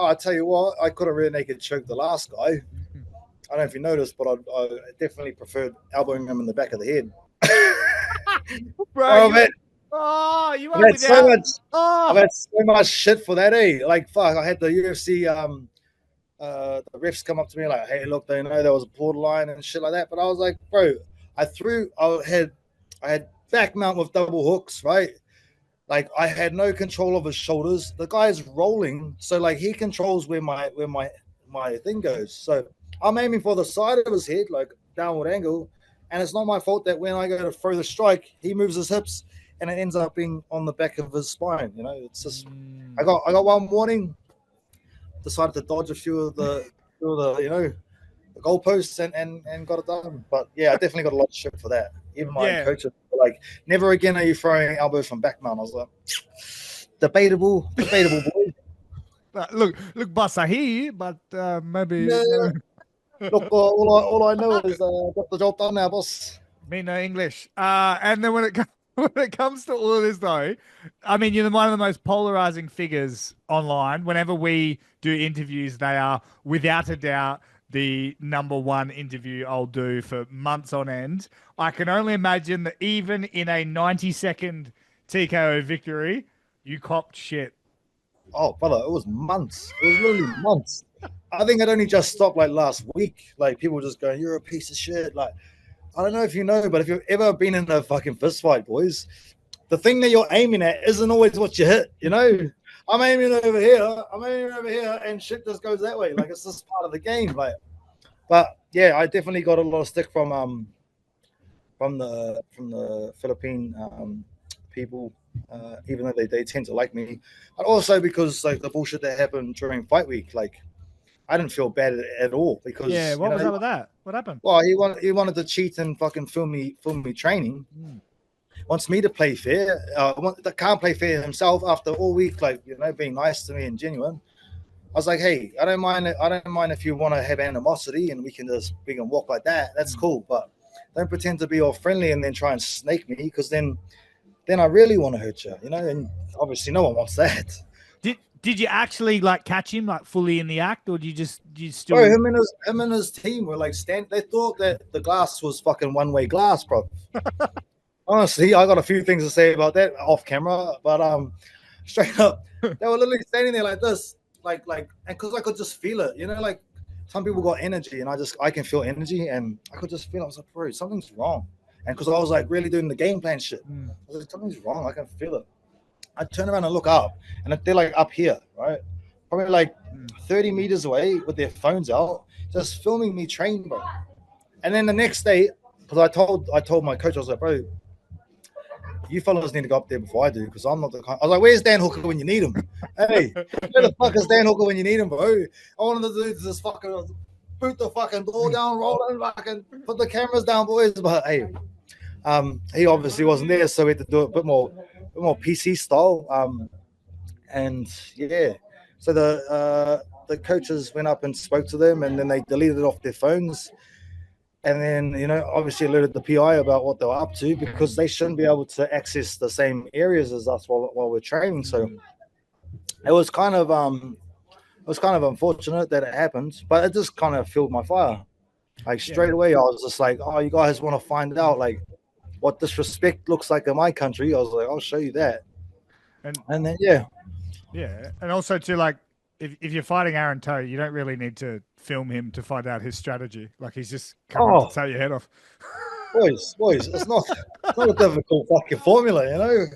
I tell you what, I could have rear naked choked the last guy. I don't know if you noticed, but I definitely preferred elbowing him in the back of the head. Bro, Oh, man. you I've are had so without. much. I've Oh, had so much shit for that, eh? Like, fuck, I had the UFC the refs come up to me like, hey, look, they know there was a borderline and shit like that. But I was like, bro, I had back mount with double hooks, right? Like I had no control of his shoulders. The guy's rolling, so like he controls where my thing goes. So I'm aiming for the side of his head, like downward angle, and it's not my fault that when I go to throw the strike, he moves his hips and it ends up being on the back of his spine. You know, it's just I got one warning, decided to dodge a few of the the goalposts and got it done. But yeah, I definitely got a lot of shit for that. Even my own yeah. coaches were like, never again are you throwing elbows from back mount. I was like, debatable, boy. Look, boss, I hear you, but maybe, Yeah, maybe look, all I know is got the job done now, boss. me no English. And then when it comes to all of this, though, I mean, you're one of the most polarizing figures online. Whenever we do interviews, they are without a doubt the number one interview I'll do for months on end. I can only imagine that even in a 90-second TKO victory, you copped shit. Oh, brother, it was months. It was literally months. I think it only just stopped like last week. Like people just going, "You're a piece of shit." Like I don't know if you know, but if you've ever been in a fucking fist fight, boys, the thing that you're aiming at isn't always what you hit. You know, I'm aiming over here. I'm aiming over here, and shit just goes that way. Like it's just part of the game. Like, but yeah, I definitely got a lot of stick from the Philippine people, even though they tend to like me, but also because like the bullshit that happened during fight week, like I didn't feel bad at all Yeah, because what was up with that? What happened? well he wanted to cheat and fucking film me training. Mm. Wants me to play fair. Can't play fair himself after all week, like being nice to me and genuine. I was like, hey, I don't mind. I don't mind if you want to have animosity and we can walk like that. That's cool, but don't pretend to be all friendly and then try and snake me because then I really want to hurt you, and obviously no one wants that. Did you actually like catch him like fully in the act, or do you Bro, still? him and his team were like they thought that the glass was fucking one-way glass, bro. Honestly, I got a few things to say about that off camera, but straight up, they were literally standing there like this, and because I could just feel it, like some people got energy, and I can feel energy, and I could just feel it. I was like, bro, something's wrong, and because I was like really doing the game plan shit, I was like, something's wrong. I can feel it. I turn around and look up, and they're like up here, right? Probably like 30 meters away with their phones out, just filming me train, bro. And then the next day, because I told my coach, I was like, bro, you fellas need to go up there before I do, because I'm not the kind. I was like, where's Dan Hooker when you need him? Hey, where the fuck is Dan Hooker when you need him, bro? I wanted to do this fucking boot the fucking door down, roll it, fucking put the cameras down, boys. But hey, he obviously wasn't there, so we had to do it a bit more PC style. And yeah, so the coaches went up and spoke to them, and then they deleted it off their phones, and then obviously alerted the PI about what they were up to, because they shouldn't be able to access the same areas as us while we're training. So it was kind of unfortunate that it happened, but it just kind of fueled my fire. Like straight away, I was just like, "Oh, you guys want to find out like what disrespect looks like in my country?" I was like, "I'll show you that." And And then yeah, yeah, and also to like, if you're fighting Aaron Toe, you don't really need to film him to find out his strategy. Like he's just coming to oh, take your head off. boys, it's not a difficult fucking formula,